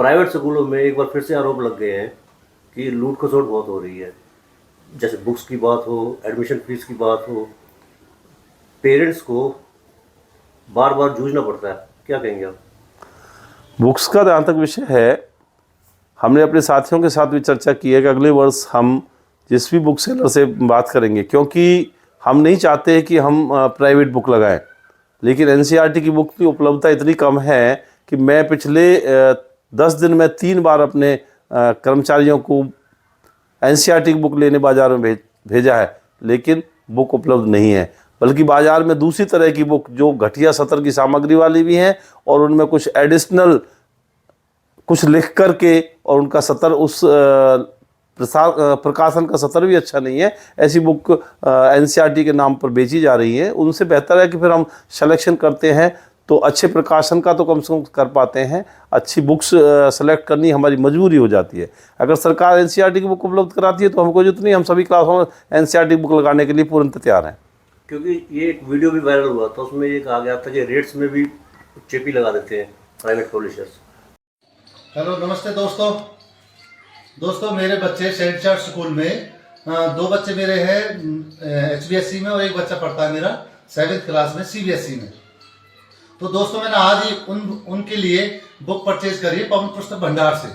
Private स्कूलों में एक बार फिर से आरोप लग गए हैं कि लूट खसोट बहुत हो रही है। जैसे बुक्स की बात हो, एडमिशन फीस की बात हो, पेरेंट्स को बार बार जूझना पड़ता है। क्या कहेंगे आप? बुक्स का जहाँ तक विषय है, हमने अपने साथियों के साथ भी चर्चा की है कि अगले वर्ष हम जिस भी बुक सेलर से बात करेंगे, क्योंकि हम नहीं चाहते कि हम प्राइवेट बुक लगाएं, लेकिन एनसीईआरटी की बुक की उपलब्धता इतनी कम है कि मैं पिछले 10 दिन में 3 बार अपने कर्मचारियों को एनसीईआरटी की बुक लेने बाज़ार में भेजा है, लेकिन बुक उपलब्ध नहीं है। बल्कि बाज़ार में दूसरी तरह की बुक जो घटिया सतर की सामग्री वाली भी हैं और उनमें कुछ एडिशनल कुछ लिख करके, और उनका सतर उस प्रकाशन का सतर भी अच्छा नहीं है, ऐसी बुक एनसीईआरटी के नाम पर बेची जा रही है। उनसे बेहतर है कि फिर हम सिलेक्शन करते हैं तो अच्छे प्रकाशन का तो कम से कम कर पाते हैं। अच्छी बुक्स सेलेक्ट करनी हमारी मजबूरी हो जाती है। अगर सरकार एनसीईआरटी की बुक उपलब्ध कराती है तो हमको जरूरत नहीं, हम सभी क्लासों में एनसीईआरटी की बुक लगाने के लिए पूर्ण तैयार हैं। क्योंकि ये एक वीडियो भी वायरल हुआ था, उसमें ये कहा गया था कि रेट्स में भी चेपी लगा देते हैं प्राइवेट पब्लिशर्स। हेलो, नमस्ते दोस्तों मेरे बच्चे सेंट चार्ल्स स्कूल में 2 बच्चे मेरे हैं HBSC में और एक बच्चा पढ़ता है मेरा 7th क्लास में CBSE में। तो दोस्तों मैंने आज ही उनके लिए बुक परचेज करी है पवन पुस्तक भंडार से,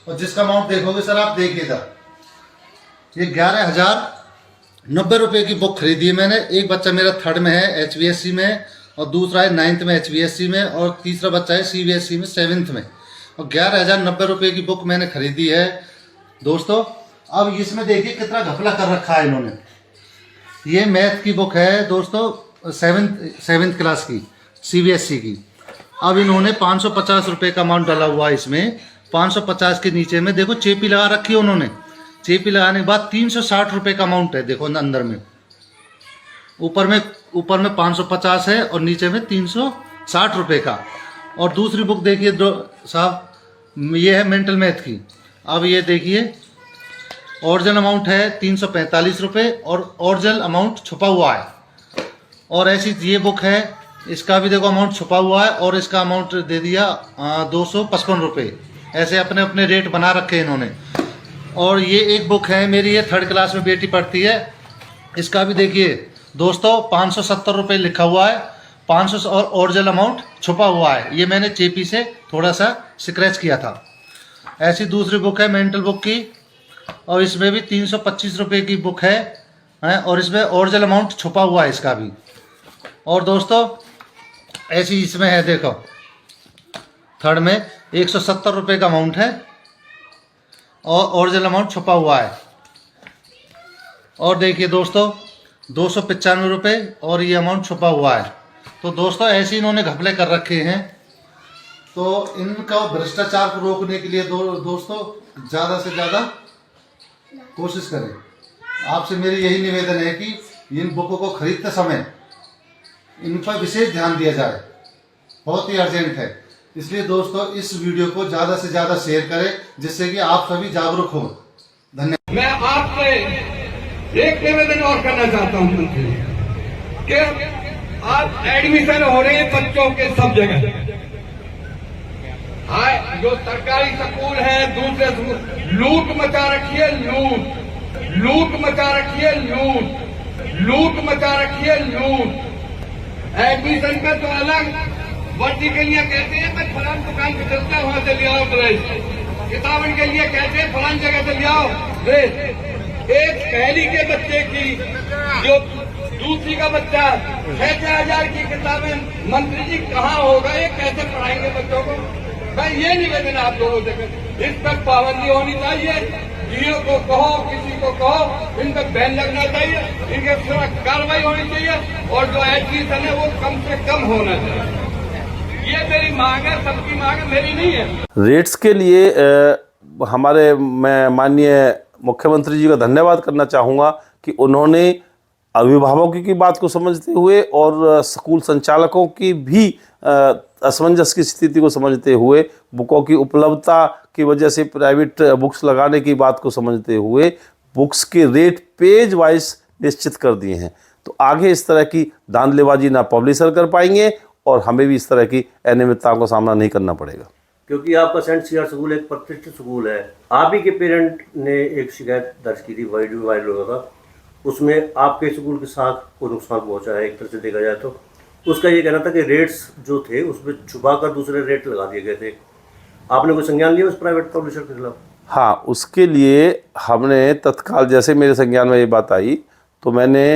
और जिसका अमाउंट देखोगे सर आप देखिएगा, ये 11,090 रुपये की बुक खरीदी है मैंने। एक बच्चा मेरा 3rd में है HBSC में, और दूसरा है 9th में HBSC में, और तीसरा बच्चा है CBSE में 7th में, और 11,090 रुपये की बुक मैंने खरीदी है दोस्तों। अब इसमें देखिए कितना घपला कर रखा है इन्होंने। ये मैथ की बुक है दोस्तों, 7th क्लास की CBSE की। अब इन्होंने 550 रुपये का अमाउंट डाला हुआ है इसमें। 550 के नीचे में देखो चेपी लगा रखी है उन्होंने। चेपी लगाने के बाद 360 रुपये का अमाउंट है, देखो अंदर में, ऊपर में 550 है और नीचे में 360 रुपये का। और दूसरी बुक देखिए साहब, ये है मेंटल मैथ की। अब ये देखिए ओरिजिनल अमाउंट है 345 रुपये और ओरिजिनल अमाउंट छुपा हुआ है। और ऐसी ये बुक है, इसका भी देखो अमाउंट छुपा हुआ है और इसका अमाउंट दे दिया 255 रुपये। ऐसे अपने अपने रेट बना रखे हैं इन्होंने। और ये एक बुक है मेरी, ये 3rd क्लास में बेटी पढ़ती है, इसका भी देखिए दोस्तों 570 रुपये लिखा हुआ है, 500 और ओरिजिनल अमाउंट छुपा हुआ है। ये मैंने चेपी से थोड़ा सा स्क्रैच किया था। ऐसी दूसरी बुक है मेंटल बुक की, और इसमें भी 325 रुपये की बुक है और इसमें ओरिजिनल अमाउंट छुपा हुआ है इसका भी। और दोस्तों ऐसी इसमें है, देखो 3rd में 170 रुपये का अमाउंट है और ओरिजिनल अमाउंट छुपा हुआ है। और देखिए दोस्तों 295 रुपये और ये अमाउंट छुपा हुआ है। तो दोस्तों ऐसे इन्होंने घपले कर रखे हैं। तो इनका भ्रष्टाचार को रोकने के लिए दोस्तों ज़्यादा से ज़्यादा कोशिश करें। आपसे मेरी यही निवेदन है कि इन बुकों को खरीदते समय इन पर विशेष ध्यान दिया जाए, बहुत ही अर्जेंट है। इसलिए दोस्तों इस वीडियो को ज़्यादा से ज़्यादा शेयर करें, जिससे कि आप सभी जागरूक हों। धन्यवाद। मैं आपसे एक निवेदन और करना चाहता हूं मंत्री कि आज एडमिशन हो रहे हैं बच्चों के सब जगह। जो सरकारी स्कूल है, दूसरे स्कूल, लूट मचा रखी है, लूट मचा रखी है, लूट मचा रखी है, लूट। एडमिशन का तो अलग, वर्दी के लिए कहते हैं मैं फलान दुकान पे चलता है, वहां से ले आओ ड्रेस। किताबन के लिए कहते हैं फलान जगह से ले आओ ड्रेस। एक पहली के बच्चे की, जो दूसरी का बच्चा 6-6 हजार की किताबें, मंत्री जी कहाँ होगा, ये कैसे पढ़ाएंगे बच्चों को? मैं ये निवेदन आप लोगों से, इस पर पाबंदी होनी चाहिए। डीओ को कहो, किसी को कहो, इन पर बैन लगना चाहिए, इनके खिलाफ कार्रवाई होनी चाहिए, और जो एडमिशन है वो कम से कम होना चाहिए। ये मेरी मांग है, सबकी मांग है, मेरी नहीं है। रेट्स के लिए हमारे मैं माननीय मुख्यमंत्री जी का धन्यवाद करना चाहूँगा कि उन्होंने अभिभावकों की बात को समझते हुए और स्कूल संचालकों की भी असमंजस की स्थिति को समझते हुए, बुकों की उपलब्धता की वजह से प्राइवेट बुक्स लगाने की बात को समझते हुए बुक्स के रेट पेज वाइज निश्चित कर दिए हैं। तो आगे इस तरह की धांधलेबाजी ना पब्लिशर कर पाएंगे और हमें भी इस तरह की अनियमितताओं का सामना नहीं करना पड़ेगा। क्योंकि आपका सेंट सीआर स्कूल एक प्रतिष्ठित स्कूल है। आप ही के पेरेंट ने एक शिकायत दर्ज की थी, वीडियो वायरल हुआ था, उसमें आपके स्कूल की साख को नुकसान पहुंचा है। एक तरह से देखा जाए तो उसका ये कहना था कि रेट्स जो थे उसमें छुपा कर दूसरे रेट लगा दिए गए थे। आपने कोई संज्ञान लिया उस प्राइवेट पब्लिशर के खिलाफ? हाँ, उसके लिए हमने तत्काल, जैसे मेरे संज्ञान में ये बात आई तो मैंने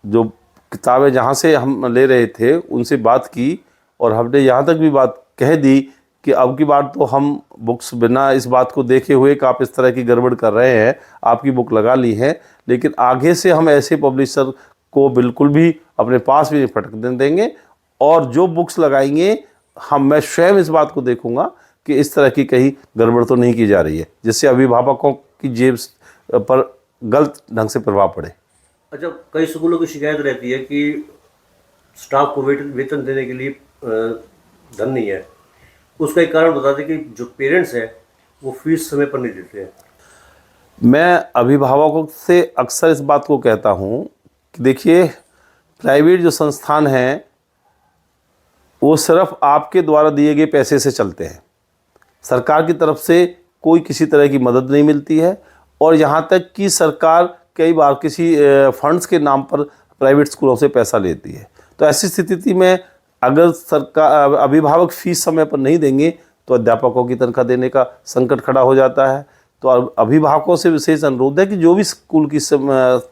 जो किताबें जहाँ से हम ले रहे थे उनसे बात की और हमने यहाँ तक भी बात कह दी कि अब की बार तो हम बुक्स बिना इस बात को देखे हुए कि आप इस तरह की गड़बड़ कर रहे हैं, आपकी बुक लगा ली है, लेकिन आगे से हम ऐसे पब्लिशर को बिल्कुल भी अपने पास भी नहीं फटकने देंगे और जो बुक्स लगाएंगे मैं स्वयं इस बात को देखूंगा कि इस तरह की कहीं गड़बड़ तो नहीं की जा रही है जिससे अभिभावकों की जेब पर गलत ढंग से प्रभाव पड़े। अच्छा, कई स्कूलों की शिकायत रहती है कि स्टाफ को वेतन देने के लिए धन नहीं है। उसका एक कारण बताते कि जो पेरेंट्स हैं वो फीस समय पर नहीं देते हैं। मैं अभिभावकों से अक्सर इस बात को कहता हूँ कि देखिए, प्राइवेट जो संस्थान हैं वो सिर्फ आपके द्वारा दिए गए पैसे से चलते हैं। सरकार की तरफ से कोई किसी तरह की मदद नहीं मिलती है और यहाँ तक कि सरकार कई बार किसी फंड्स के नाम पर प्राइवेट स्कूलों से पैसा लेती है। तो ऐसी स्थिति में अगर सरकार अभिभावक फीस समय पर नहीं देंगे तो अध्यापकों की तनख्वाह देने का संकट खड़ा हो जाता है। तो अभिभावकों से विशेष अनुरोध है कि जो भी स्कूल की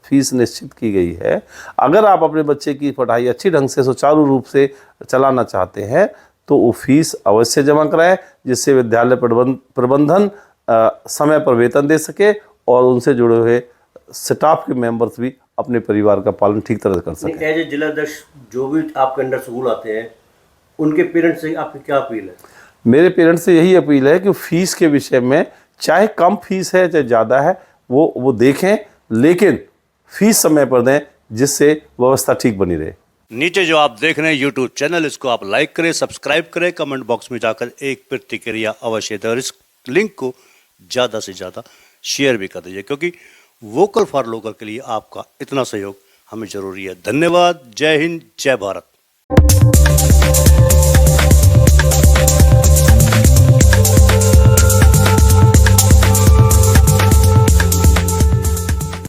फीस निश्चित की गई है, अगर आप अपने बच्चे की पढ़ाई अच्छी ढंग से सुचारू रूप से चलाना चाहते हैं तो वो फीस अवश्य जमा कराएं, जिससे विद्यालय प्रबंधन समय पर वेतन दे सके और उनसे जुड़े हुए स्टाफ के मेंबर्स भी अपने परिवार का पालन ठीक तरह से कर सकें। एज ए जिलाध्यक्ष जो भी आपके अंडर स्कूल आते हैं उनके पेरेंट्स से आपकी क्या अपील है? मेरे पेरेंट्स से यही अपील है कि फीस के विषय में चाहे कम फीस है चाहे ज़्यादा है वो देखें, लेकिन फीस समय पर दें जिससे व्यवस्था ठीक बनी रहे। नीचे जो आप देख रहे हैं यूट्यूब चैनल, इसको आप लाइक करें, सब्सक्राइब करें, कमेंट बॉक्स में जाकर एक प्रतिक्रिया अवश्य दें और इस लिंक को ज़्यादा से ज़्यादा शेयर भी कर दीजिए, क्योंकि वोकल फॉर लोकल के लिए आपका इतना सहयोग हमें ज़रूरी है। धन्यवाद। जय हिंद, जय भारत।